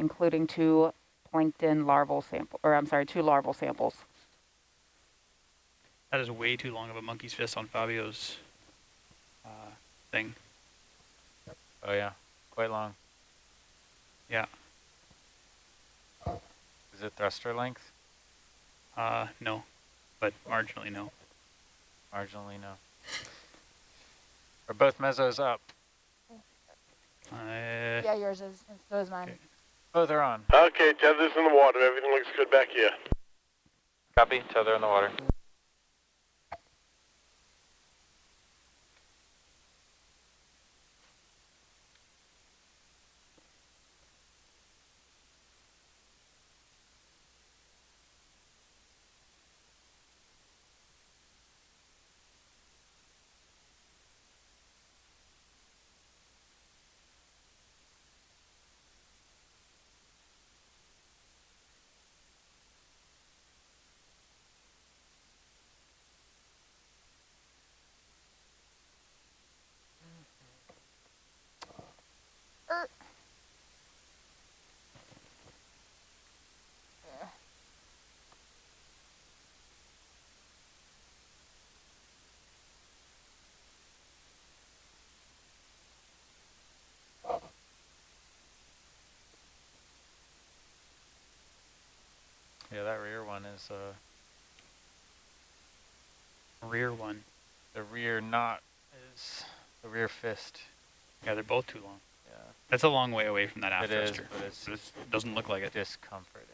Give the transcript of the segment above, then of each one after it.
including two larval samples. That is way too long of a monkey's fist on Fabio's thing. Oh yeah, quite long. Yeah. Is it thruster length? No, but marginally no. Marginally no. Are both mesos up? Yeah, yours is, and so is mine. Okay. Both are on. Okay, tether's in the water. Everything looks good back here. Copy, tether in the water. Yeah, that rear one is Rear one. the rear knot is the rear fist. Yeah, they're both too long. Yeah, That's a long way away from that aft it is, thruster. but it's It doesn't look like it. discomforting.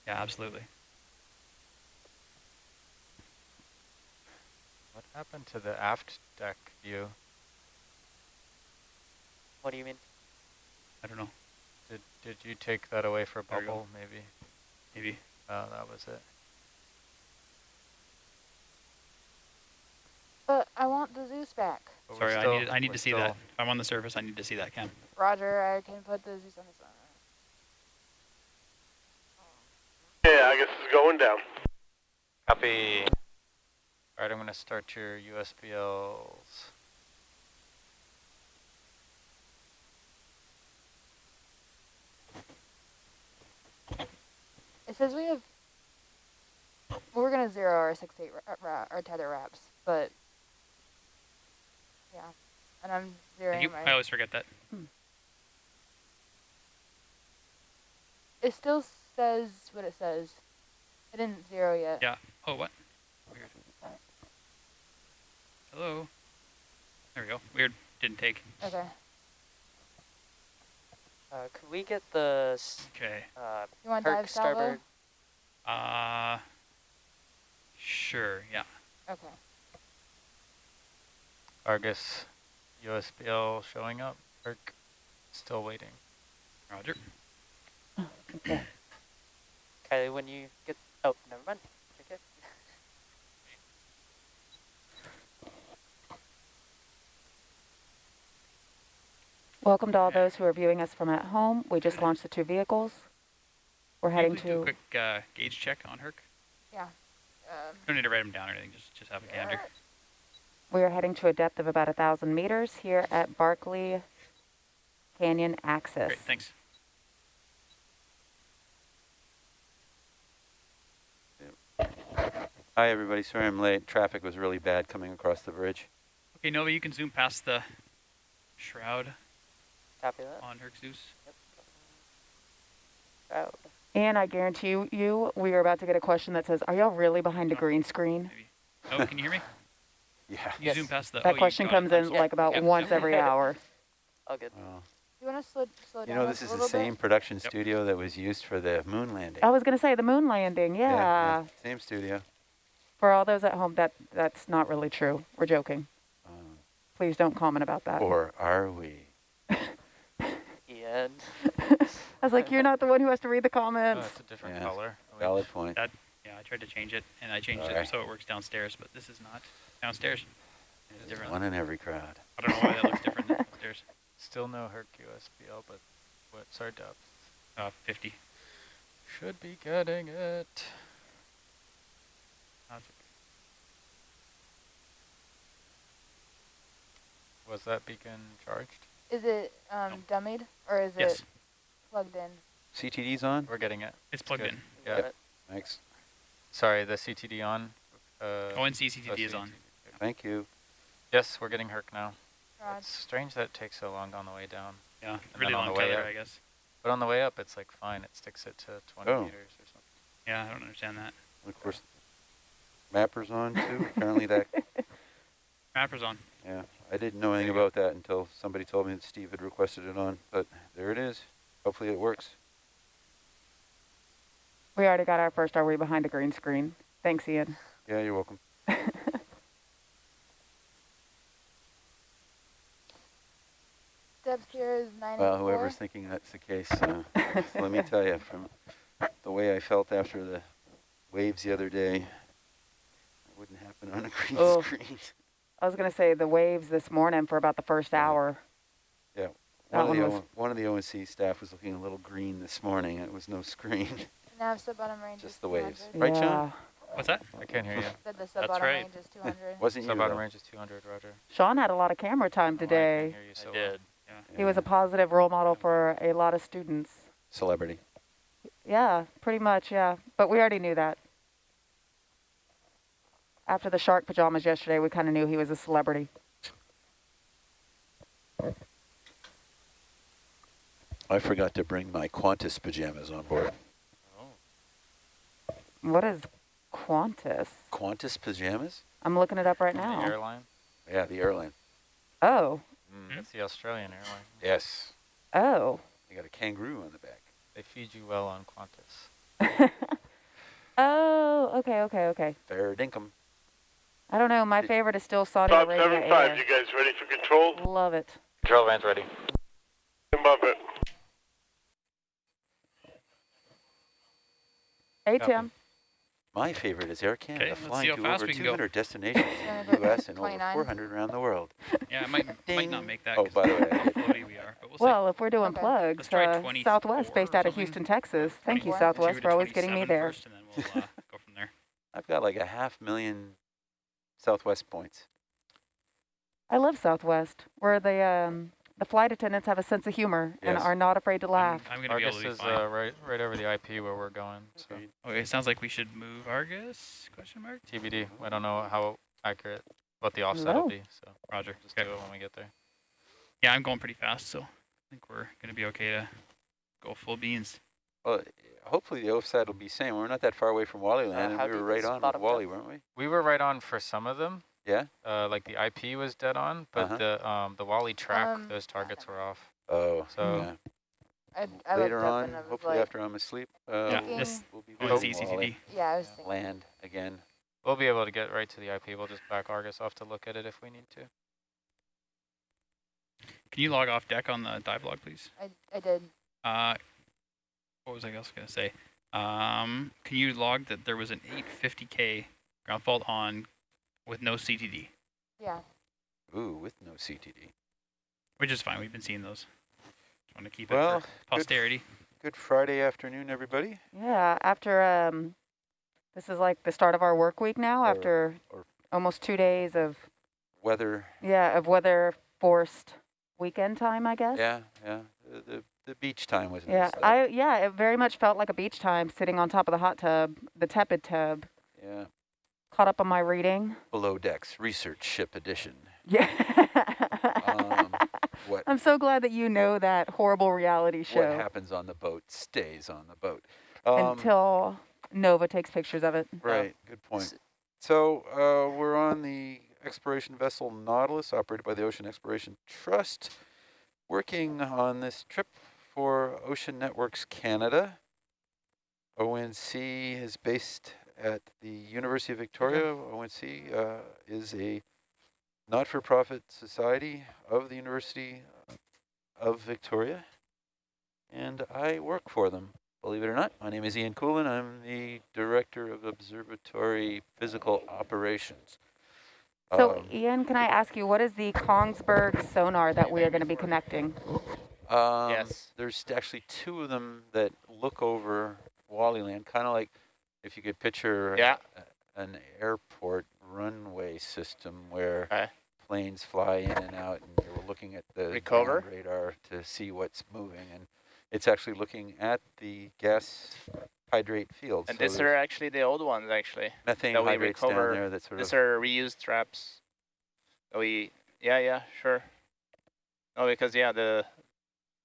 Yeah, absolutely. What happened to the aft deck view? What do you mean? I don't know. Did you take that away for a There you go. bubble, maybe? Maybe. Oh, that was it. But I want the Zeus back. But Sorry, I need we're to see that. If I'm on the surface, I need to see that, Cam. Roger, I can put the Zeus on the sun. Yeah, I guess it's going down. Copy. All right, I'm going to start your USBLs. It says we have, we're going to zero our 6-8 our tether wraps, but yeah, and I'm zeroing my. I always forget that. It still says what it says. I didn't zero yet. Yeah. Oh, what? Weird. Hello. There we go. Weird. Didn't take. Okay. Could we get the Okay. You want Herc dive salvo? starboard? Sure. Yeah. Okay. Argus USBL showing up. Herc still waiting. Roger. Okay. Kylie, when you get, oh, never mind. Okay. Welcome to all those who are viewing us from at home. We just launched the two vehicles. We're heading Can you do a to... quick gauge check on Herc? Yeah. Don't need to write them down or anything. Just have a gander. We are heading to a depth of about 1,000 meters here at Barkley Canyon Axis. Great. Thanks. Hi everybody, sorry I'm late. Traffic was really bad coming across the bridge. Okay, Nova, you can zoom past the shroud Copy that. on Herc Zeus. Yep. Shroud. And I guarantee you, we are about to get a question that says, are y'all really behind a green screen? Maybe. Oh, can you hear me? Yeah. You Yes. zoom past the... That you question got it. comes in Yeah. like about Yep. once every hour. All good. Well, You want to slow you down know, a this is the little same bit? production Yep. studio that was used for the moon landing. I was going to say the moon landing, yeah. Same studio. For all those at home, that's not really true. We're joking. Please don't comment about that. Or are we? Ian. I was like, you're not the one who has to read the Oh, comments. it's a different Yeah. color. Valid point. That, yeah, I tried to change it, and I changed Alright. it so it works downstairs, but this is not downstairs. It's different. One in every crowd. I don't know why that looks different than upstairs. Still no Herc USBL, but what's our depth? 50. Should be getting it. Was that beacon charged? Is it dummied or is Yes. it plugged in? CTD's on? We're getting it. It's plugged good. in. Yeah. Yep. Thanks. Sorry, the CTD on. ONC CTD is on. Thank you. Yes, we're getting Herc now. Rod. It's strange that it takes so long on the way down. Yeah, And really then on long the way tether, up. I guess. But on the way up, it's like fine. It sticks it to 20 Oh. meters or something. Yeah, I don't understand that. Of course, Mapper's on too. Apparently that, Mapper's on. yeah. I didn't know anything about that until somebody told me that Steve had requested it on, but there it is. Hopefully it works. We already got our first ROV behind the green screen. Thanks, Ian. Yeah, you're welcome. Deb's here is 984. Well, whoever's thinking that's the case, let me tell you, from the way I felt after the waves the other day, it wouldn't happen on a green Oh. screen. I was going to say the waves this morning for about the first hour. Yeah, That one was- one of the ONC staff was looking a little green this morning, and it was no screen, Nav sub-bottom range just is the waves. 200. Right, yeah. Sean? What's that? I can't hear you. Said the sub-bottom right. range is 200. Wasn't you, Sub-bottom though? range is 200, Roger. Sean had a lot of camera time Oh, I can today. hear you so I well. did. He was a positive role model for a lot of students. Celebrity. Yeah, pretty much, yeah. But we already knew that. After the shark pajamas yesterday, we kind of knew he was a celebrity. I forgot to bring my Qantas pajamas on board. Oh. What is Qantas? Qantas pajamas? I'm looking it up right The now. airline? Yeah, the airline. Oh, That's the Australian airline. Yes. oh. They got a kangaroo on the back. They feed you well on Qantas. Oh, okay. Fair dinkum. I don't know. My favorite is still Saudi Bob Arabia 75, Air. you guys ready for control? Love it. Control van's ready. Above it. Hey, Copy. Tim. My favorite is Air Canada, Okay, let's see flying how to fast over we can 200 destinations Gonna in go the U.S. and over 29. 400 around the world. Yeah, it might not Ding. make that. Oh, 'cause by the way, I how did. floaty we are, but we'll see. Well, if we're doing Okay. plugs, Let's try 24 Southwest based or out of something. Houston, Texas. Thank you, 24. Southwest, Shoot for to always getting me 27 there. first, and then we'll go from there. I've got like 500,000 Southwest points. I love Southwest, where the flight attendants have a sense of humor and Yes. are not afraid to laugh. I'm going to be able Argus to be is fine. right over the IP where we're going. So Okay, it sounds like we should move Argus, question mark? TBD. I don't know how accurate, what the offset will Hello. be. So Roger. just Okay. do it when we get there. Yeah, I'm going pretty fast, so I think we're going to be okay to go full beans. Well, hopefully the offset will be same. We're not that far away from Wally Land, how and we were deep right is on with bottom Wally, depth? weren't we? We were right on for some of them. Yeah? Like the IP was dead on, but the Wally track, those targets were off. Oh, So- yeah. I Later looked up on, and I was hopefully like, after I'm asleep, Yeah, Thinking- this we'll be ONC visiting Wally. CCD. yeah, I was thinking. Land again. We'll be able to get right to the IP. We'll just back Argus off to look at it if we need to. Can you log off deck on the dive log, please? I did. What was I else going to say? Can you log that there was an 850K ground fault on with no CTD? Yeah. Ooh, with no CTD. Which is fine. We've been seeing those. Just want to keep it Well, for posterity. Good Friday afternoon, everybody. Yeah, after, this is like the start of our work week now, after or- almost 2 days of, Weather, weather forced weekend time, I guess. yeah. The beach time was Yeah, nice. it very much felt like a beach time, sitting on top of the hot tub, the tepid tub, Yeah. caught up on my reading. Below Decks Research Ship Edition. Yeah. What I'm so glad that you know that horrible reality show what happens on the boat stays on the boat. until Nova takes pictures of it. Right, good point. So we're on the exploration vessel Nautilus, operated by the Ocean Exploration Trust, working on this trip for Ocean Networks Canada. ONC is based at the University of Victoria. ONC is a not-for-profit society of the University of Victoria, and I work for them. Believe it or not, my name is Ian Coolin. I'm the Director of Observatory Physical Operations. So, Ian, can I ask you, what is the Kongsberg sonar that we are going to be connecting? Yes. There's actually two of them that look over Wally Land, kind of like if you could picture an airport runway system where planes fly in and out, and you're looking at the ground radar to see what's moving. And It's actually looking at the gas hydrate field. And so these are actually the old ones, actually. methane that we hydrates down recover. there that sort These of, are reused traps. Yeah, sure. No, because yeah,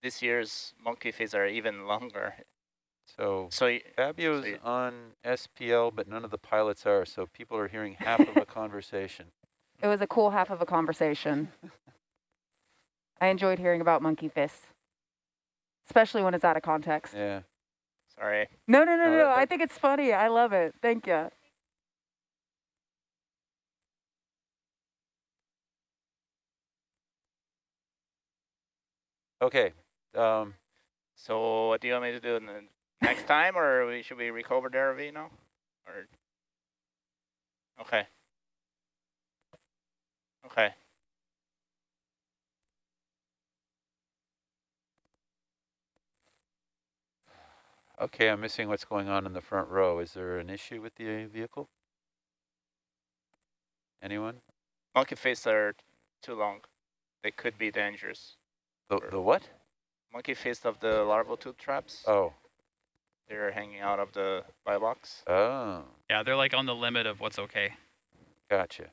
this year's monkey phase are even longer. so So Fabio's so on SPL, but none of the pilots are, so people are hearing half of a conversation. It was a cool half of a conversation. I enjoyed hearing about monkey fists, especially when it's out of context. Yeah. sorry. No. that- I think it's funny. I love it. Thank you. Okay. So what do you want me to do in the next time, or should we recover the ROV now? Or okay. Okay. Okay, I'm missing what's going on in the front row. Is there an issue with the vehicle? Anyone? Monkey face are too long. They could be dangerous. The what? Monkey face of the larval tooth traps. Oh. They're hanging out of the buy box. Oh. Yeah, they're like on the limit of what's okay. Gotcha.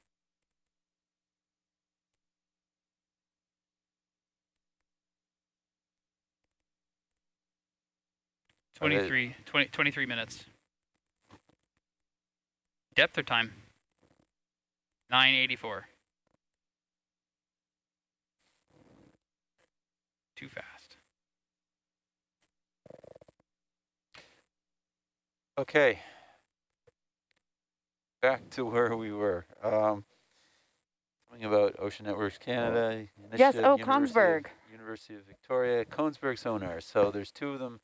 Are they- 23 minutes. Depth or time? 984. Too fast. Okay. Back to where we were. Talking about Ocean Networks Canada. Yes, Initiative, oh, University Kongsberg. University of Victoria, Kongsberg sonar. So there's two of them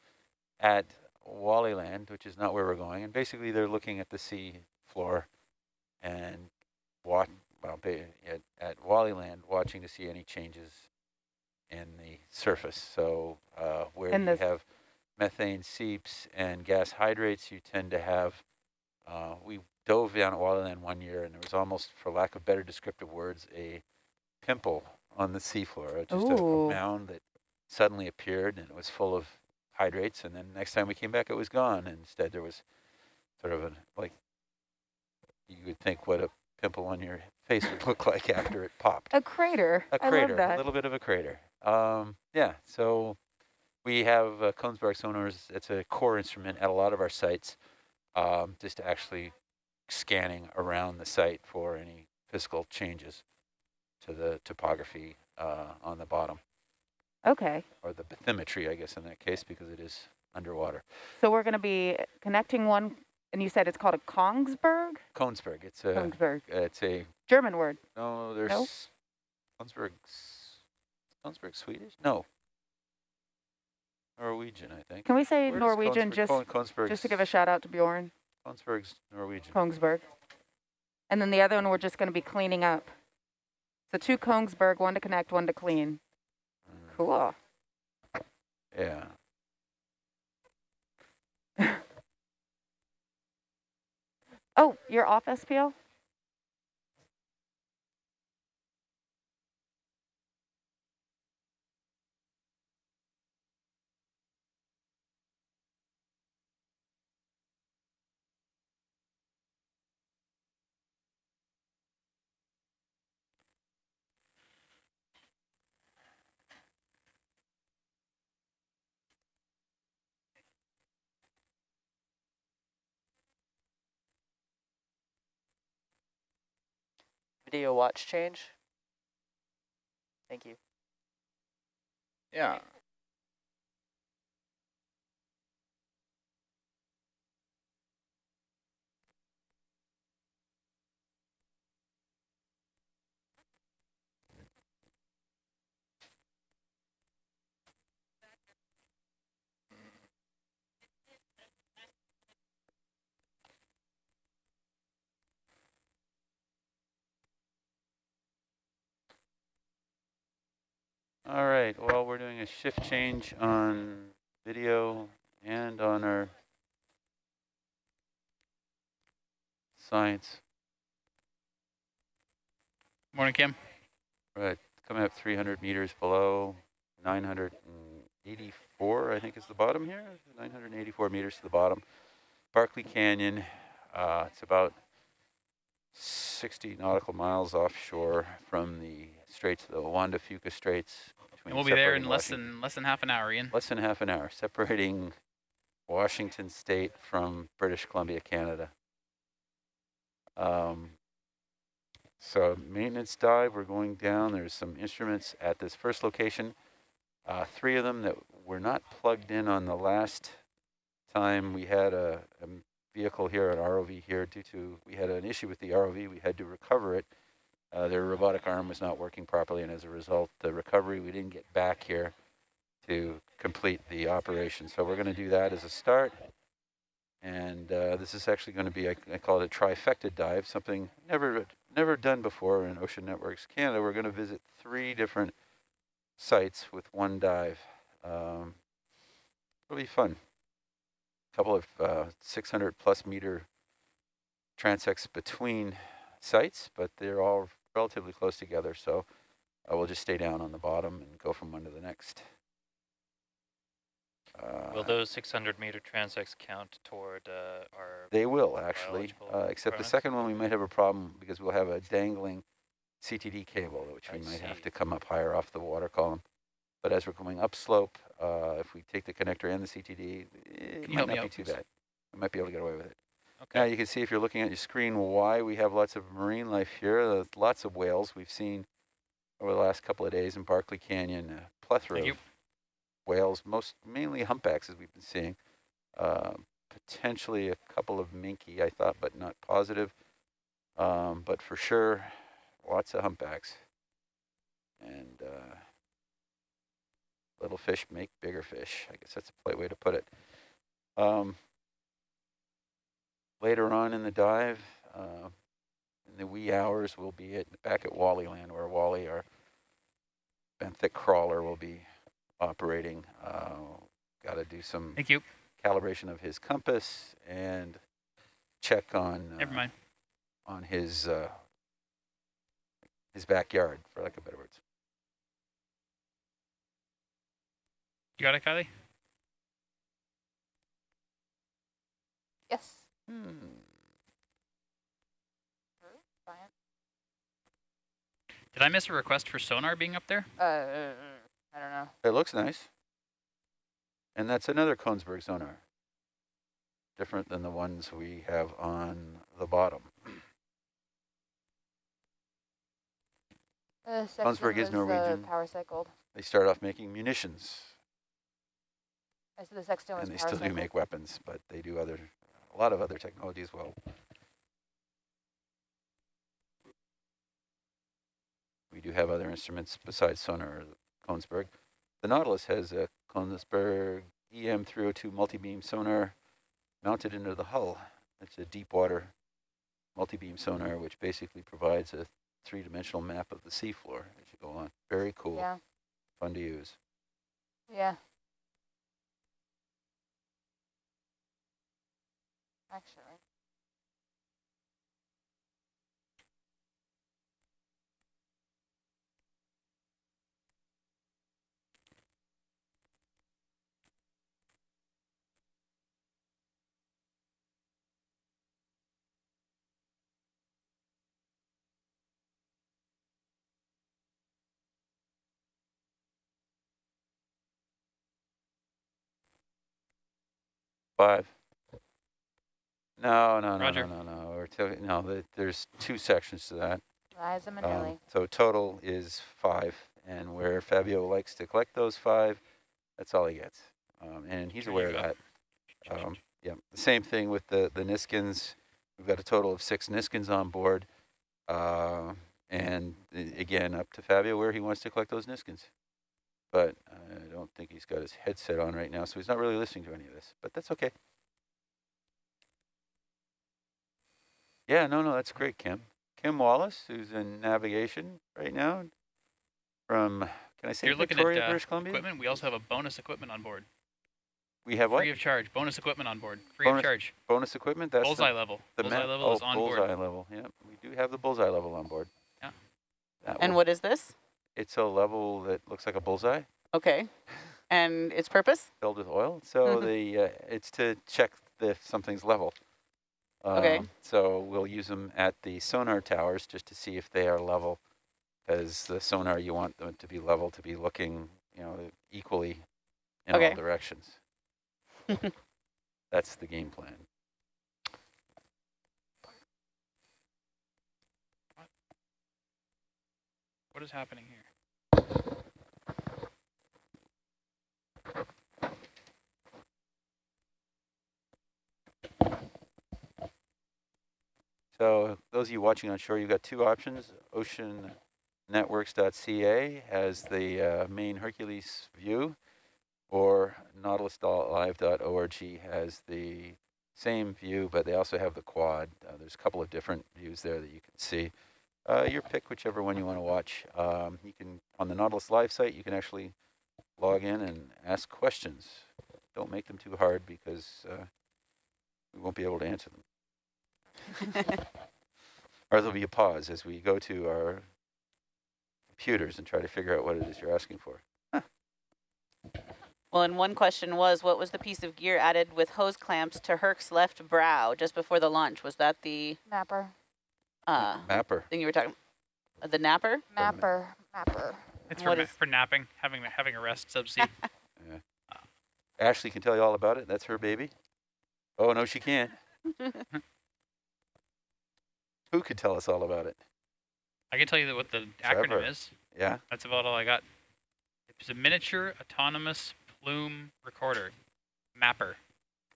at Wallyland, which is not where we're going. And basically they're looking at the sea floor and at Wallyland, watching to see any changes in the surface. So where you have methane seeps and gas hydrates, you tend to have, we dove down at Wallyland one year and there was almost, for lack of better descriptive words, a pimple on the seafloor, just a mound that suddenly appeared and it was full of hydrates. And then next time we came back, it was gone. And instead there was sort of like, you would think what a pimple on your face would look like after it popped. A crater. A crater, I love that. a little bit of a crater. Yeah, so we have Kongsberg sonars. It's a core instrument at a lot of our sites, just actually scanning around the site for any physical changes to the topography on the bottom. Okay. Or the bathymetry, I guess, in that case, because it is underwater. So we're going to be connecting one, and you said it's called a Kongsberg? Kongsberg. It's a Kongsberg. It's a German word. no. There's No? Kongsberg Swedish? No. Norwegian, I think. Can we say Where does Norwegian Kongsberg, just to give a shout out to Bjorn? Kongsberg's Norwegian. Kongsberg. And then the other one we're just going to be cleaning up. So 2 Kongsberg, 1 to connect, 1 to clean. Cool. Yeah. Oh, you're off SPL? Video watch change. Thank you. Yeah. All right. Well, we're doing a shift change on video and on our science. Morning, Kim. Right. Coming up 300 meters below, 984 984, I think is the bottom here. 984 meters to the bottom. Barkley Canyon, it's about 60 nautical miles offshore from the straits, the Juan de Fuca Straits. And we'll be there in less Washington. than half an hour, Ian. Less than half an hour, separating Washington State from British Columbia, Canada. So maintenance dive, we're going down. There's some instruments at this first location. 3 of them that were not plugged in on the last time we had a vehicle here, an ROV here, due to, we had an issue with the ROV. We had to recover it. Their robotic arm was not working properly, and as a result, the recovery, we didn't get back here to complete the operation. So we're going to do that as a start. And this is actually going to be, I call it a trifecta dive, something never done before in Ocean Networks Canada. We're going to visit 3 different sites with 1 dive. It'll be fun. A couple of 600 plus meter transects between sites, but they're all relatively close together. So we'll just stay down on the bottom and go from one to the next. Will those 600-meter transects count toward our... They will, actually, except the second one we might have a problem because we'll have a dangling CTD cable, which we might have to come up higher off the water column. But as we're going upslope, if we take the connector and the CTD, it might not be too bad. We might be able to get away with it. Okay. Now you can see if you're looking at your screen why we have lots of marine life here. There's lots of whales we've seen over the last couple of days in Barkley Canyon, a plethora of whales, mainly humpbacks as we've been seeing. Potentially a couple of minke, I thought, but not positive. But for sure, lots of humpbacks. And little fish make bigger fish. I guess that's a polite way to put it. Later on in the dive, in the wee hours, we'll be back at Wally Land, where Wally, our benthic crawler, will be operating. Got to do some calibration of his compass and check on on his backyard, for lack of better words. You got it, Kylie? Yes. Did I miss a request for sonar being up there? I don't know. It looks nice. And that's another Kongsberg sonar. Different than the ones we have on the bottom. Kongsberg is Norwegian. Power cycled. They start off making munitions. I said the Sexton was and they still do make weapons, but they do a lot of other technology as well. We do have other instruments besides sonar, Kongsberg. The Nautilus has a Kongsberg EM302 multi-beam sonar mounted into the hull. It's a deep water multi-beam sonar, which basically provides a 3-dimensional map of the seafloor as you go on. Very cool. Yeah. Fun to use. Yeah. Actually. Five. No. There's 2 sections to that. Liza Minnelli. So total is 5, and where Fabio likes to collect those 5, that's all he gets. And he's aware of that. Yeah, the same thing with the Niskins. We've got a total of 6 Niskins on board. And again, up to Fabio where he wants to collect those Niskins. But I don't think he's got his headset on right now, so he's not really listening to any of this, but that's okay. Yeah, no, that's great, Kim. Kim Wallace, who's in navigation right now from, can I say Victoria, British Columbia? Equipment. We also have a bonus equipment on board. We have what? Free of charge. Bonus equipment on board. Free of charge. Bonus equipment? That's bullseye level. Bullseye level is on board. Bullseye level, yeah. We do have the bullseye level on board. Yeah. And what is this? It's a level that looks like a bullseye. Okay. And its purpose? filled with oil. So Mhm. it's to check if something's level. Okay. So we'll use them at the sonar towers just to see if they are level, because the sonar, you want them to be level, to be looking, equally in all Okay. directions. That's the game plan. What is happening here? So those of you watching on shore, you've got two options. OceanNetworks.ca has the main Hercules view, or nautilus.live.org has the same view, but they also have the quad. There's a couple of different views there that you can see. Your pick, whichever one you want to watch. You can, on the Nautilus Live site, you can actually log in and ask questions. Don't make them too hard, because we won't be able to answer them. Or there'll be a pause as we go to our computers and try to figure out what it is you're asking for. Well, and one question was, what was the piece of gear added with hose clamps to Herc's left brow just before the launch? Was that the Mapper. Mapper. thing you were talking about? The napper? Mapper. It's What for napping, having a rest subsea. Yeah. Ashley can tell you all about it. That's her baby. Oh, no, she can't. Who could tell us all about it? I can tell you what the Trevor. acronym is. Yeah? That's about all I got. It's a miniature autonomous plume recorder, MAPPER.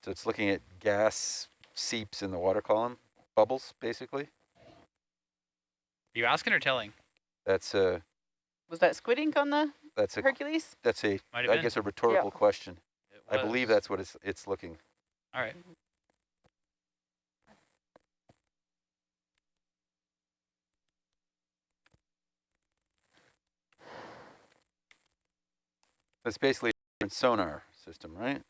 So it's looking at gas seeps in the water column, bubbles, basically. Are you asking or telling? That's a Was that squid ink on the that's a Hercules? that's a Might have I been. guess a rhetorical question. It I believe was. that's what it's looking. All right. It's basically a different sonar system, right?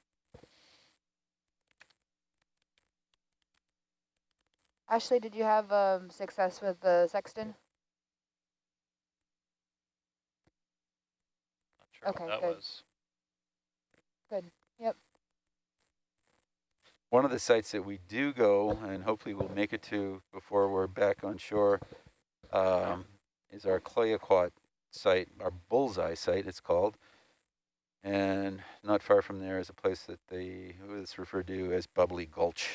Ashley, did you have success with the sexton? Not sure Okay, what that good. was. Good. Yep. One of the sites that we do go, and hopefully we'll make it to before we're back on shore, is our Clayoquot site, our bullseye site, it's called. And not far from there is a place that it's referred to as Bubbly Gulch,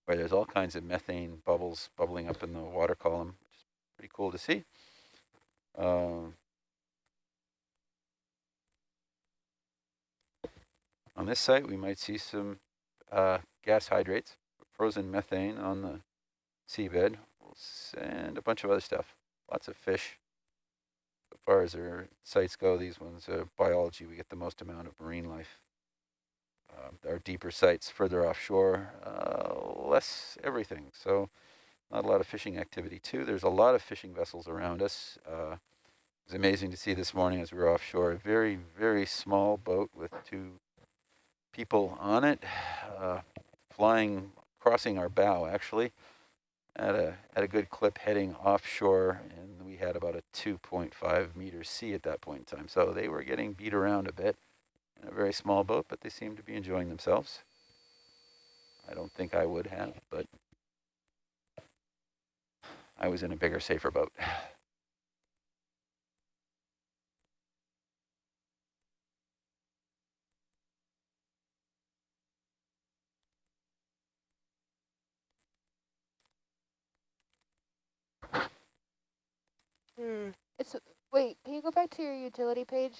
where there's all kinds of methane bubbles bubbling up in the water column, which is pretty cool to see. On this site, we might see some gas hydrates, frozen methane on the seabed, and a bunch of other stuff. Lots of fish. As far as our sites go, these ones, biology, we get the most amount of marine life. Our deeper sites further offshore, less everything. So not a lot of fishing activity too. There's a lot of fishing vessels around us. It was amazing to see this morning as we were offshore, a very, very small boat with two people on it, crossing our bow actually, at a good clip heading offshore, and we had about a 2.5 meter sea at that point in time. So they were getting beat around a bit in a very small boat, but they seemed to be enjoying themselves. I don't think I would have, but I was in a bigger, safer boat. Wait, can you go back to your utility page?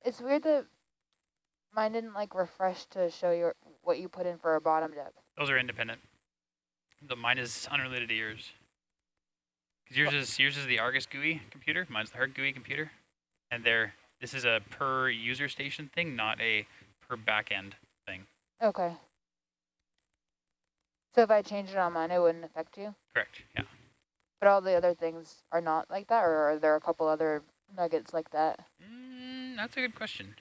It's weird that mine didn't like refresh to show what you put in for a bottom depth. Those are independent. Mine is unrelated to yours. Because yours is the Argus GUI computer. Mine's the Herc GUI computer. And this is a per user station thing, not a per backend thing. Okay. So if I changed it on mine, it wouldn't affect you? Correct, yeah. But all the other things are not like that, or are there a couple other nuggets like that? That's a good question.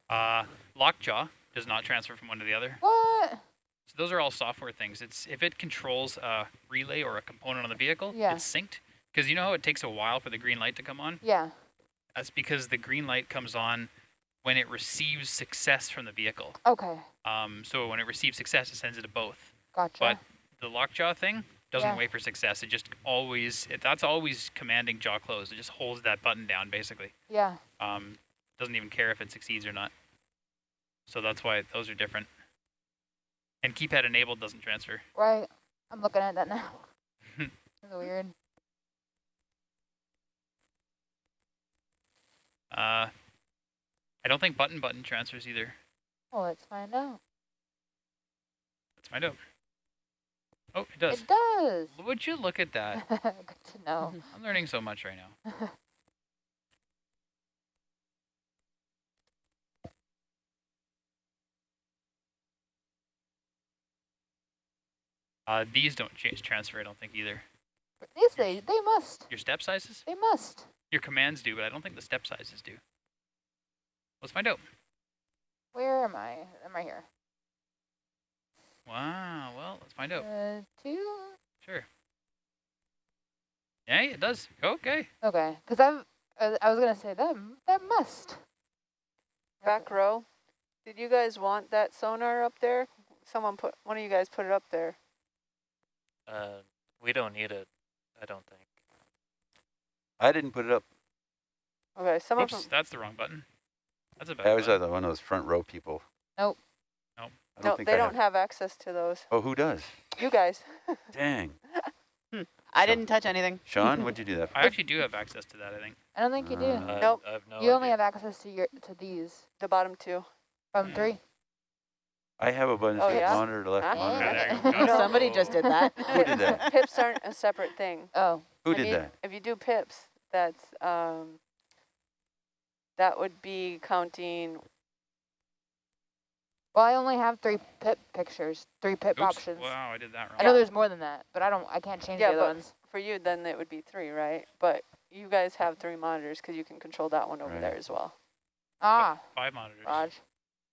Lockjaw does not transfer from one to the other. What? So those are all software things. If it controls a relay or a component on the vehicle, Yeah. it's synced. Because you know how it takes a while for the green light to come on? Yeah. That's because the green light comes on when it receives success from the vehicle. Okay, So when it receives success, it sends it to both. gotcha. But the lockjaw thing doesn't Yeah. wait for success. It just always, that's always commanding jaw close. It just holds that button down, basically. Yeah, Doesn't even care if it succeeds or not. So that's why those are different. And keypad enabled doesn't transfer. right. I'm looking at that now. That's weird. I don't think button transfers either. Well, let's find out. Let's find out. Oh, it does. It does. Would you look at that? Good to know. I'm learning so much right now. These don't transfer, I don't think either. Yes, they must. Your step sizes? They must. Your commands do, but I don't think the step sizes do. Let's find out. Where am I? I'm right here. Wow, well, let's find out. 2. Sure. Yeah, it does. Okay. Okay, because I was gonna say that must. Back row. Did you guys want that sonar up there? One of you guys put it up there. We don't need it, I don't think. I didn't put it up. Okay, some of Oops, them. that's the wrong button. That's a bad I was button. one of those front row people. Nope. Nope. I No, think they I don't have access to those. Oh, who does? You guys. Dang. I didn't touch anything. Sean, what'd you do that for? I actually do have access to that, I think. I don't think you do. Nope. I have no You only idea. have access to these The bottom 2. from 3. I have a bunch Oh, of yeah? monitor to left Huh? monitor. Okay, right. there you go. No. Somebody just did that. Who did that? Pips aren't a separate thing. Oh, Who I did mean, that? If you do pips, that's that would be counting. well, I only have 3 pip pictures, 3 pip Oops. options. Wow, I did that wrong. I know there's more than that, but I can't change Yeah, the other but ones. for you, then it would be 3, right? But you guys have 3 monitors because you can control that one over Right. there as well. Ah, 5 monitors. Raj.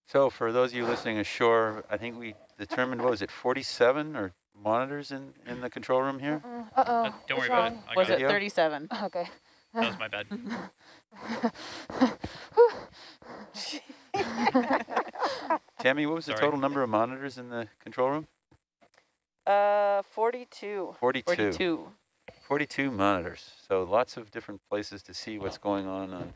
So for those of you listening ashore, I think we determined, what was it, 47 or monitors in the control room here? Uh-oh. Don't worry what's about it. wrong? I Was got it it. 37? Okay. That was my bad. Tammy, what was the Sorry. total number of monitors in the control room? 42. 42. 42. 42 monitors. So lots of different places to see what's going on.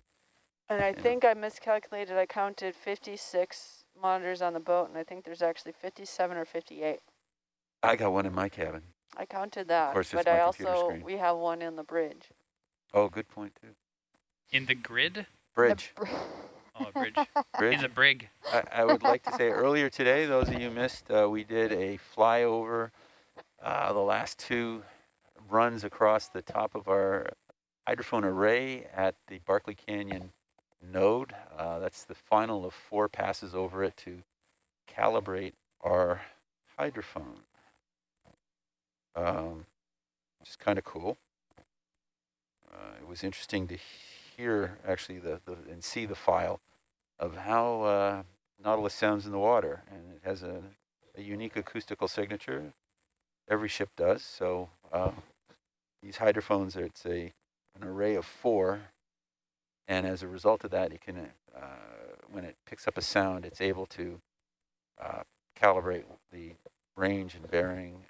And I Yeah. think I miscalculated. I counted 56 monitors on the boat, and I think there's actually 57 or 58. I got one in my cabin. I counted that, course, it's but my I computer also, screen. we have one in the bridge. Oh, good point, too. In the grid? Bridge. Oh, a bridge. Bridge. In the brig. I would like to say earlier today, those of you missed, we did a flyover the last 2 runs across the top of our hydrophone array at the Barkley Canyon node. That's the final of 4 passes over it to calibrate our hydrophone. Which is kind of cool. It was interesting to hear actually and see the file of how Nautilus sounds in the water, and it has a unique acoustical signature. Every ship does. So these hydrophones, it's an array of 4, and as a result of that, you can when it picks up a sound, it's able to calibrate the range and bearing,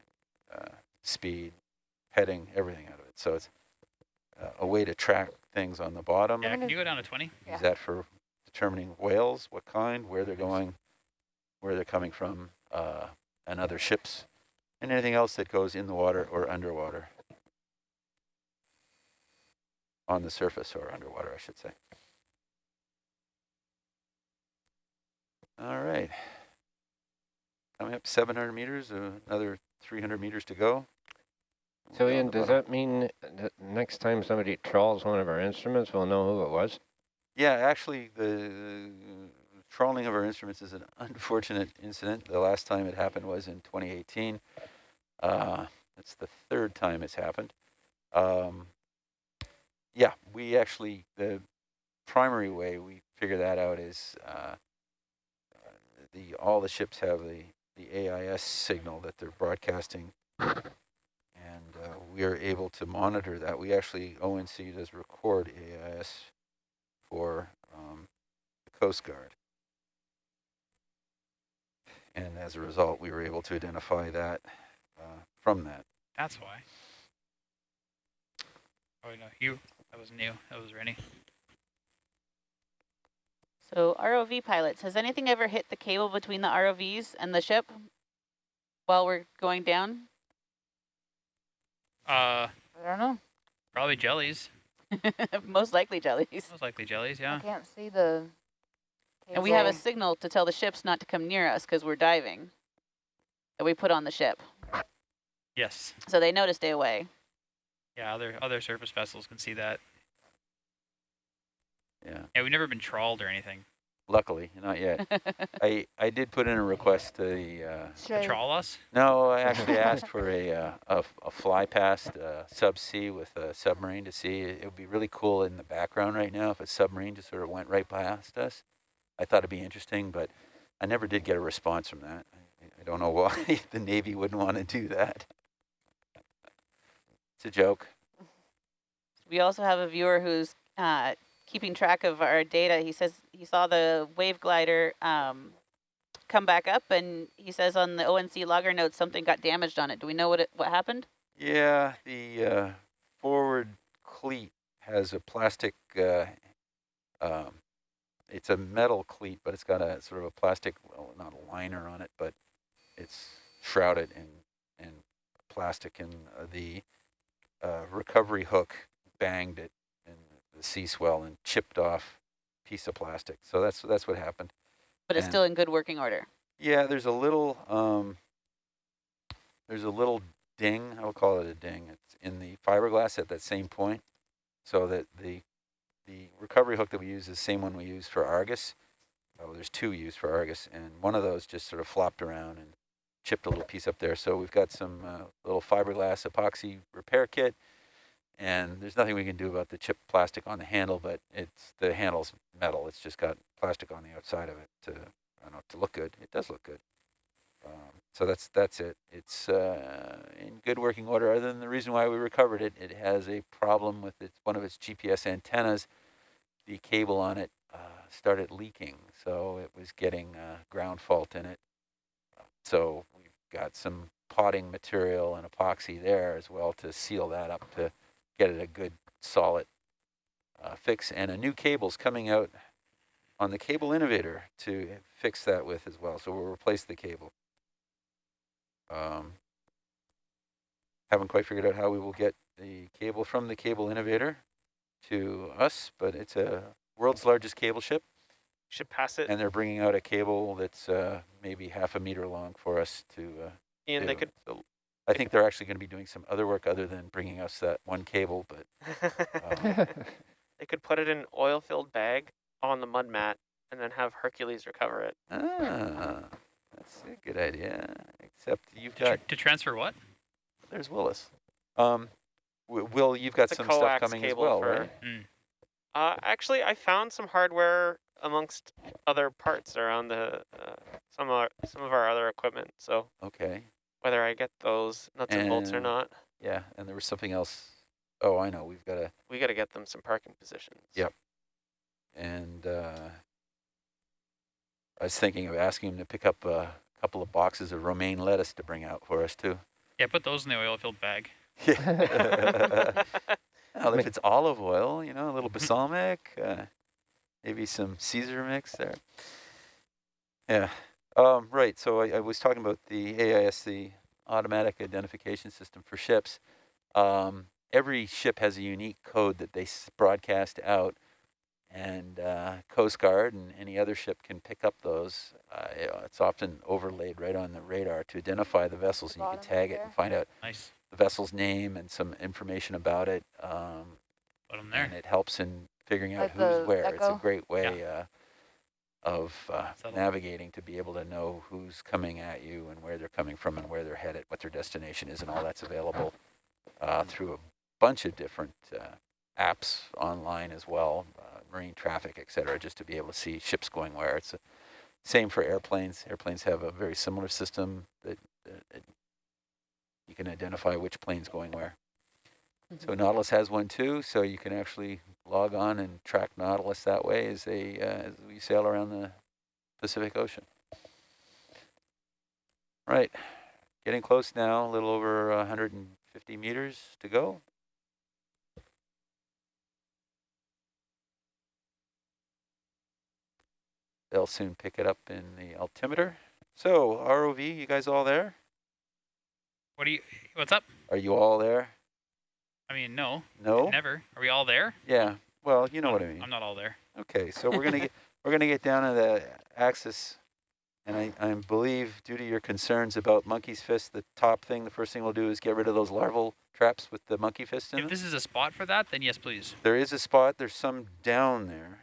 speed, heading, everything out of it. So it's a way to track things on the bottom. Yeah, can you go down to 20? Use that for determining whales, what kind, where they're going, where they're coming from, and other ships, and anything else that goes in the water or underwater. On the surface or underwater, I should say. All right. Coming up 700 meters, another 300 meters to go. So We'll be on Ian, the does bottom. that mean that next time somebody trawls one of our instruments, we'll know who it was? Yeah, actually, the trawling of our instruments is an unfortunate incident. The last time it happened was in 2018. That's the 3rd time it's happened. Yeah, we actually, the primary way we figure that out is all the ships have the AIS signal that they're broadcasting, and we are able to monitor that. We actually, ONC does record AIS for the Coast Guard. And as a result, we were able to identify that from that. That's why. Oh, no, that was new. That was Rennie. So ROV pilots, has anything ever hit the cable between the ROVs and the ship while we're going down? I don't know. Probably jellies. Most likely jellies. Most likely jellies, yeah. I can't see the And we have a signal to tell the ships not to come near us because we're diving that we put on the ship. Yes. So they know to stay away. Yeah, other surface vessels can see that. Yeah. Yeah, we've never been trawled or anything. Luckily, not yet. I did put in a request to Trawl us? No, I actually asked for a fly past subsea with a submarine to see. It would be really cool in the background right now if a submarine just sort of went right past us. I thought it'd be interesting, but I never did get a response from that. I don't know why the Navy wouldn't want to do that. It's a joke. We also have a viewer who's keeping track of our data. He says he saw the wave glider come back up, and he says on the ONC logger notes something got damaged on it. Do we know what happened? Yeah, the forward cleat has a plastic, it's a metal cleat, but it's got a sort of a plastic, well, not a liner on it, but it's shrouded in plastic, and the recovery hook banged it in the sea swell and chipped off a piece of plastic. So that's what happened. But it's still in good working order. Yeah, there's a little ding. I will call it a ding. It's in the fiberglass at that same point, so that the recovery hook that we use is the same one we use for Argus. Oh, there's two used for Argus, and one of those just sort of flopped around and chipped a little piece up there. So we've got some little fiberglass epoxy repair kit, and there's nothing we can do about the chipped plastic on the handle, but the handle's metal. It's just got plastic on the outside of it to look good. It does look good. So that's it. It's in good working order. Other than the reason why we recovered it, it has a problem with one of its GPS antennas. The cable on it started leaking, so it was getting ground fault in it. So we've got some potting material and epoxy there as well to seal that up to get it a good solid fix. And a new cable's coming out on the cable innovator to fix that with as well. So we'll replace the cable. Haven't quite figured out how we will get the cable from the cable innovator to us, but it's a world's largest cable ship. Should pass it. And they're bringing out a cable that's maybe half a meter long for us to Ian, they could. So I think they're actually going to be doing some other work other than bringing us that one cable, but they could put it in an oil-filled bag on the mud mat and then have Hercules recover it. That's a good idea. Except you've got to transfer what? There's Willis. Will, you've got some stuff coming as well, right? Actually, I found some hardware amongst other parts around the some of our other equipment. So okay, whether I get those nuts and bolts or not. Yeah, and there was something else. Oh, I know. We got to get them some parking positions. Yep. And I was thinking of asking him to pick up a couple of boxes of romaine lettuce to bring out for us too. Yeah, put those in the oil-filled bag. Yeah. Well, if it's olive oil, a little balsamic, maybe some Caesar mix there. Yeah. Right. So I was talking about the AIS, the automatic identification system for ships. Every ship has a unique code that they broadcast out, and Coast Guard and any other ship can pick up those. It's often overlaid right on the radar to identify the vessels, and you can tag it and find out the vessel's name and some information about it. Put them there. And it helps in figuring out Like who's where. Echo? It's a great way of navigating to be able to know who's coming at you and where they're coming from and where they're headed, what their destination is, and all that's available through a bunch of different apps online as well, marine traffic, et cetera, just to be able to see ships going where. It's the same for airplanes. Airplanes have a very similar system that you can identify which plane's going where. So Nautilus has one too, so you can actually log on and track Nautilus that way as we sail around the Pacific Ocean. Right, getting close now, a little over 150 meters to go. They'll soon pick it up in the altimeter. So, ROV, you guys all there? What's up? Are you all there? I mean, no. No? Never. Are we all there? Yeah, well, you know what I mean. I'm not all there. Okay, so we're gonna get down to the axis, and I believe, due to your concerns about monkey's fist, the top thing, the first thing we'll do is get rid of those larval traps with the monkey fist in If them. this is a spot for that, then yes, please. There is a spot. There's some down there.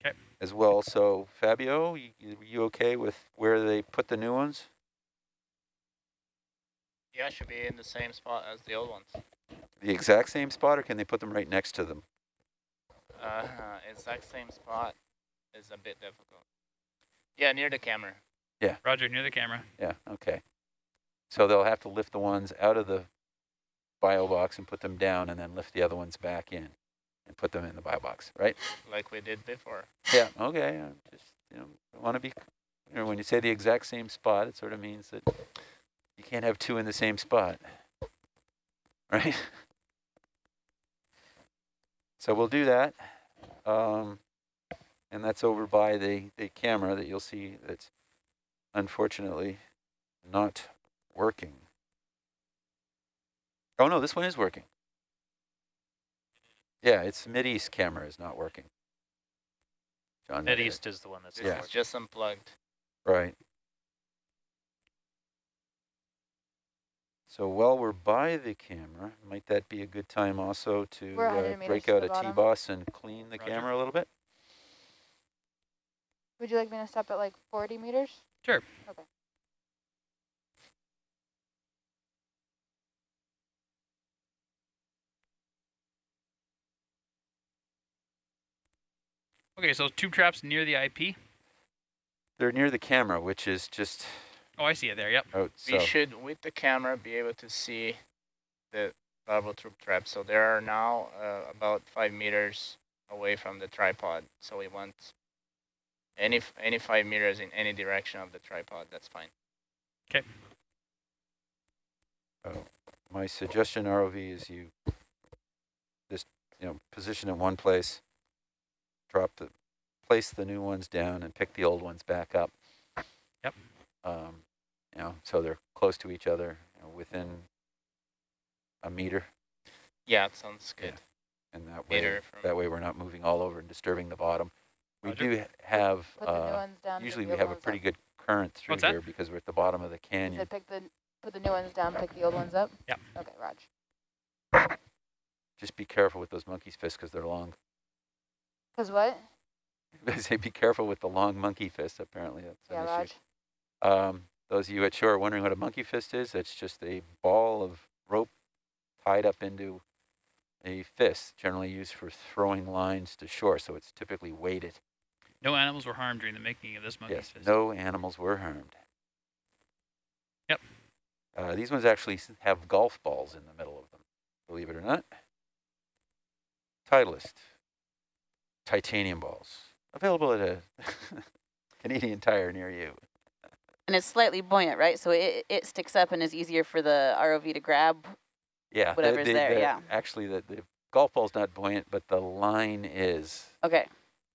Okay. As well. So Fabio, you okay with where they put the new ones? Yeah, should be in the same spot as the old ones. The exact same spot, or can they put them right next to them? Exact same spot is a bit difficult. Yeah, near the camera. Yeah. Roger, near the camera. Yeah, okay. So they'll have to lift the ones out of the bio box and put them down, and then lift the other ones back in and put them in the bio box, right? Like we did before. Yeah, okay. I just, want to be, when you say the exact same spot, it sort of means that you can't have two in the same spot, right? So we'll do that. And that's over by the camera that you'll see that's unfortunately not working. Oh no, this one is working. Yeah, it's Mideast camera is not working. John, Mideast is the one that's This is just unplugged. right. So while we're by the camera, might that be a good time also to We're 100 meters break to out the a bottom. T-boss and clean the Roger. camera a little bit? Would you like me to stop at like 40 meters? Sure. Okay. Okay, so tube traps near the IP. They're near the camera, which is just Oh, I see it there. Yep. out. We should, with the camera, be able to see the larval troop trap. So they are now about 5 meters away from the tripod. So we want any 5 meters in any direction of the tripod. That's fine. Okay. My suggestion, ROV, is you just position in one place, place the new ones down, and pick the old ones back up. Yep. So they're close to each other, within a meter, Yeah, it sounds good. and that Meter way we're not moving all over and disturbing the bottom. We Roger. do have Put the new ones down. usually pick we the have old a ones pretty up. good current through What's that? here because we're at the bottom of the You canyon. said put the new ones down, pick the old ones up? Yep. Okay, Raj. Just be careful with those monkey's fists because they're long. Because what? I say be careful with the long monkey fist. Apparently that's Yeah, an Raj. issue. Those of you at shore are wondering what a monkey fist is. That's just a ball of rope tied up into a fist, generally used for throwing lines to shore. So it's typically weighted. No animals were harmed during the making of this monkey's Yes, fist. no animals were harmed. Yep. These ones actually have golf balls in the middle of them, believe it or not. Titleist titanium balls, available at a Canadian Tire near you. And it's slightly buoyant, right? So it sticks up and is easier for the ROV to grab. Yeah, Whatever's there, yeah. Actually, the golf ball's not buoyant, but the line is. Okay.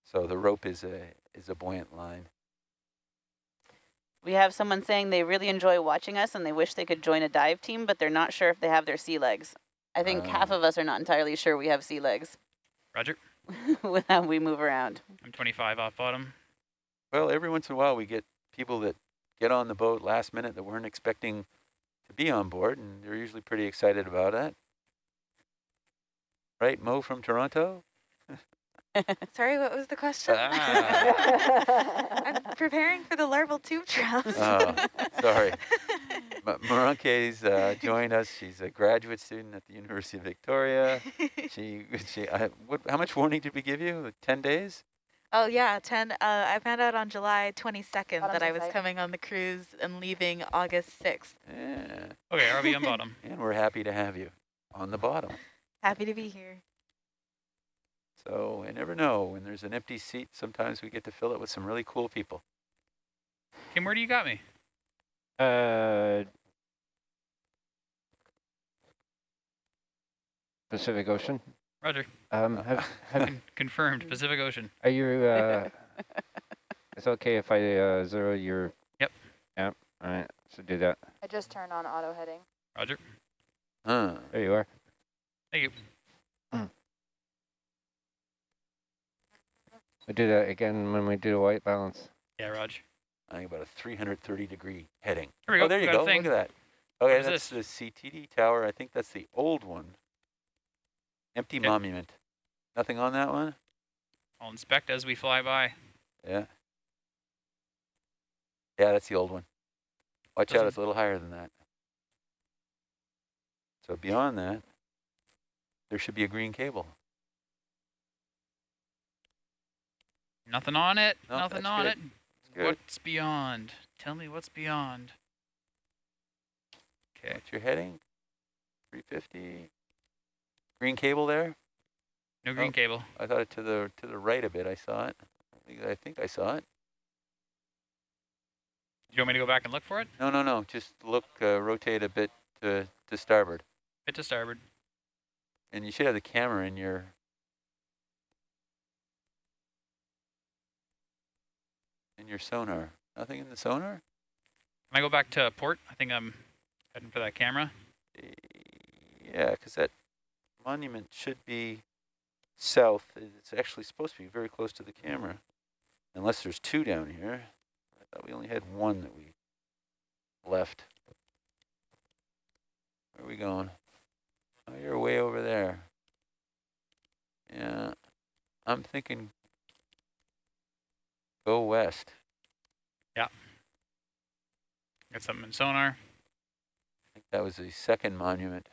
So the rope is a buoyant line. We have someone saying they really enjoy watching us and they wish they could join a dive team, but they're not sure if they have their sea legs. I think half of us are not entirely sure we have sea legs Roger. with how we move around. I'm 25 off bottom. Well, every once in a while we get people that get on the boat last minute that weren't expecting to be on board, and they're usually pretty excited about it. Right, Mo from Toronto? Sorry, what was the question? Ah. I'm preparing for the larval tube traps. Oh, sorry. Maranke's joined us. She's a graduate student at the University of Victoria. How much warning did we give you? 10 days? Oh yeah, 10. I found out on July 22nd Bottom that I was side. coming on the cruise and leaving August 6th. Yeah. Okay, RV on bottom. And we're happy to have you on the bottom. Happy to be here. So I never know. When there's an empty seat, sometimes we get to fill it with some really cool people. Kim, where do you got me? Pacific Ocean. Roger. Have Confirmed, Pacific Ocean. Are you, it's okay if I zero your... Yep. Yep, all right, so do that. I just turned on auto heading. Roger. There you are. Thank you. We do that again when we do the white balance. Yeah, Roger. I think about a 330 degree heading. Here we go. Oh, there you Got a go. thing. Look at that. Okay, What that's is the CTD tower. I think that's the old one. Empty monument. Nothing on that one? I'll inspect as we fly by. Yeah. Yeah, that's the old one. Watch out, it's a little higher than that. So beyond that, there should be a green cable. Nothing on it. No, Nothing that's on good. it. That's good. What's beyond? Tell me what's beyond. Okay. What's your heading? 350. Green cable there? No green cable. I thought it to the right a bit. I saw it. I think I saw it. You want me to go back and look for it? No. Just look, rotate a bit to starboard. Bit to starboard. And you should have the camera in your... sonar. Nothing in the sonar? Can I go back to port? I think I'm heading for that camera. Yeah, because that monument should be south. It's actually supposed to be very close to the camera. Unless there's two down here. I thought we only had one that we left. Where are we going? Oh, you're way over there. Yeah, I'm thinking go west. Yeah. Got something in sonar. I think that was the second monument.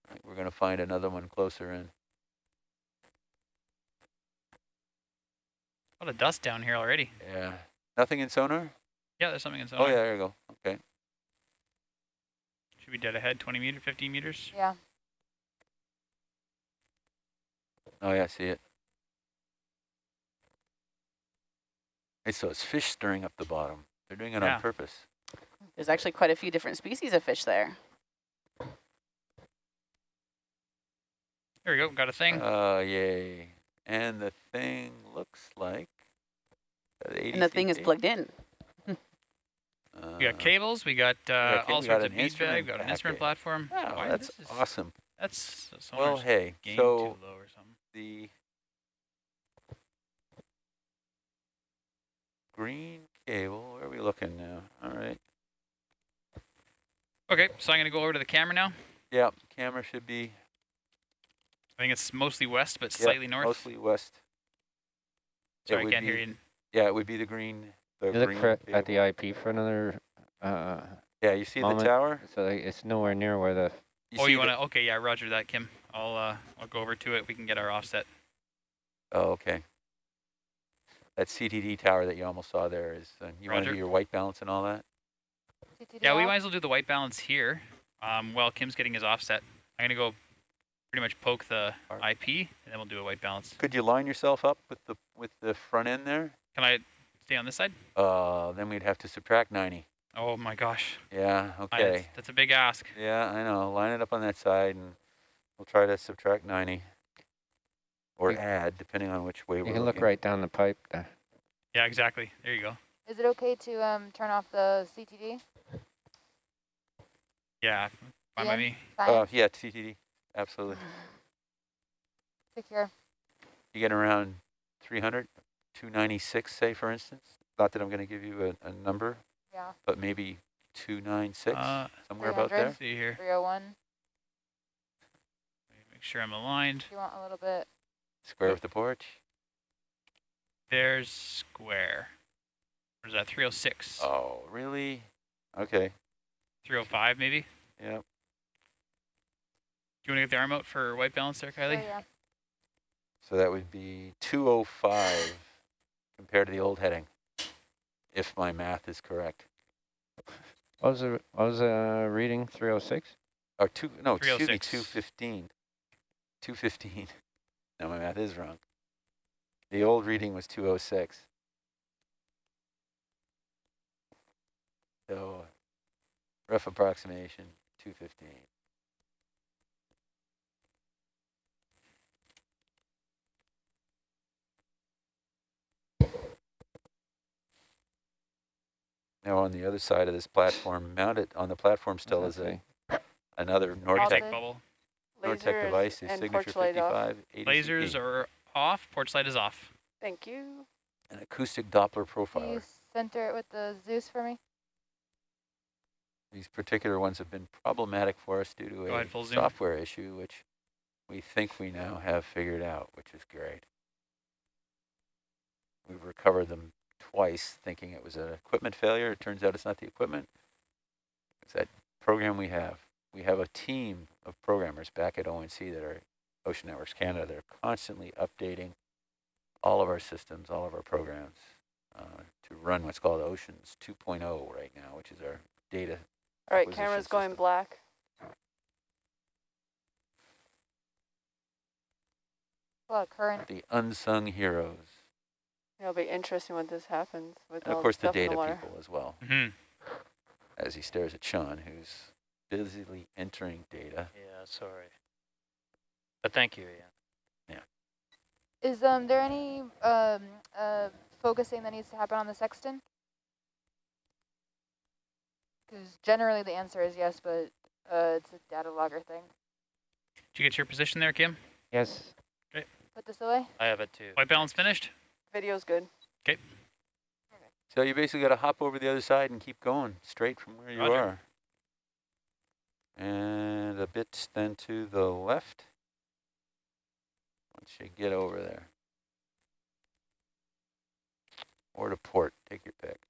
I think we're going to find another one closer in. A lot of dust down here already. Yeah. Nothing in sonar? Yeah, there's something in sonar. Oh, yeah, there you go. Okay. Should be dead ahead, 20 meters, 15 meters? Yeah. Oh, yeah, I see it. Hey, so it's fish stirring up the bottom. They're doing it on purpose. There's actually quite a few different species of fish there. There we go, got a thing. Yay. And the thing looks like... And the thing is plugged in. We got cables, we got all sorts of bead bag, we got an instrument platform. Wow, that's awesome. That's well, hey, game so too low or something. The green cable, where are we looking now? All right. Okay, so I'm going to go over to the camera now. Yeah, camera should be... I think it's mostly west, but slightly north. Mostly west. Sorry, I can't hear you. Yeah, it would be the green. You look at the IP for another... yeah, you see moment. The tower? So it's nowhere near where the... You want to... Okay, yeah, roger that, Kim. I'll go over to it. We can get our offset. Oh, okay. That CTD tower that you almost saw there is... you want to do your white balance and all that? Yeah, we might as well do the white balance here while Kim's getting his offset. I'm going to go pretty much poke the IP, and then we'll do a white balance. Could you line yourself up with the front end there? Can I stay on this side? Then we'd have to subtract 90. Oh my gosh. Yeah, okay. That's a big ask. Yeah, I know. Line it up on that side, and we'll try to subtract 90. Or add, depending on which way we're looking. You can look right down the pipe there. Yeah, exactly. There you go. Is it okay to turn off the CTD? Yeah, fine by me. Yeah, CTD. Absolutely. Secure. You get around 300, 296, say, for instance. Not that I'm going to give you a number. Yeah. But maybe 296, somewhere about 300, there. See here. 301. Make sure I'm aligned. Do you want a little bit? Square with the porch. There's square. Or is that 306? Oh, really? Okay. 305 maybe? Yep. Do you want to get the arm out for white balance there, Kylie? Oh, yeah. So that would be 205 compared to the old heading, if my math is correct. What was the reading? 306? Or excuse me, 306. 215. 215. No, my math is wrong. The old reading was 206. So rough approximation, 215. Now on the other side of this platform, mounted on the platform still is another Nortec bubble. device, the and signature porch light off. 5580 Lasers CP. are off. Porch light is off. Thank you. An acoustic Doppler Can you profiler. center it with the Zeus for me? These particular ones have been problematic for us due to Go a ahead, full zoom. software issue, which we think we now have figured out, which is great. We've recovered them twice, thinking it was an equipment failure. It turns out it's not the equipment. It's that program we have. We have a team of programmers back at ONC that are Ocean Networks Canada. They're constantly updating all of our systems, all of our programs to run what's called Oceans 2.0 right now, which is our data. All right, acquisition camera's going system. black. A lot of current. The unsung heroes. It'll be interesting when this happens with And all of course the stuff in data the water. people as well. Mm-hmm. As he stares at Sean, who's busily entering data. Yeah, sorry. But thank you, Ian. Is there any focusing that needs to happen on the sextant? Because generally the answer is yes, but it's a data logger thing. Did you get your position there, Kim? Yes. Okay. Put this away. I have it too. White balance finished? Video's good. Okay. So you basically got to hop over the other side and keep going straight from where you Roger. are. And a bit then to the left. Once you get over there. Or to port, take your pick.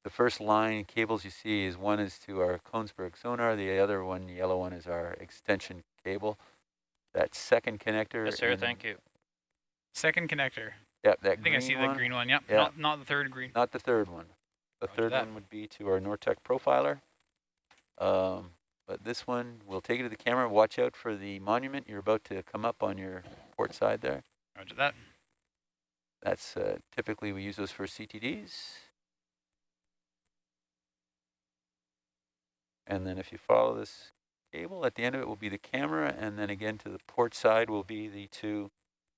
The first line cables you see is one is to our Kongsberg sonar. The other one, the yellow one, is our extension cable. That second connector. Yes, sir, thank you. Second connector. Yep, that I think green I see one. the green one. Yep. Yeah. Not the third green. Not the third one. The Roger third that. one would be to our Nortec profiler. But this one, we'll take it to the camera. Watch out for the monument. You're about to come up on your port side there. Roger that. That's typically we use those for CTDs. And then if you follow this cable, at the end of it will be the camera, and then again to the port side will be the two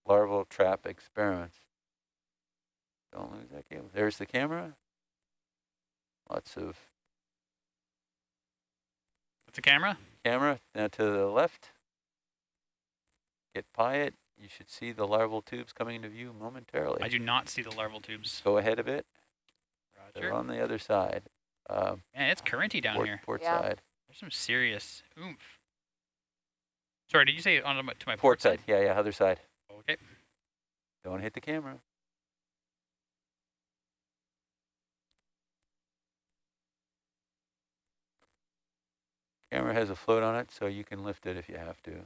larval trap experiments. Don't lose that cable. There's the camera. Lots of That's a camera? camera. Now to the left. Get by it. You should see the larval tubes coming into view momentarily. I do not see the larval tubes. Go ahead a bit. Roger. They're on the other side. Man, it's currenty down here. Port Yeah. side. There's some serious oomph. Sorry, did you say on to my Port side. Yeah, other side. Okay. Don't hit the camera. Camera has a float on it, so you can lift it if you have to.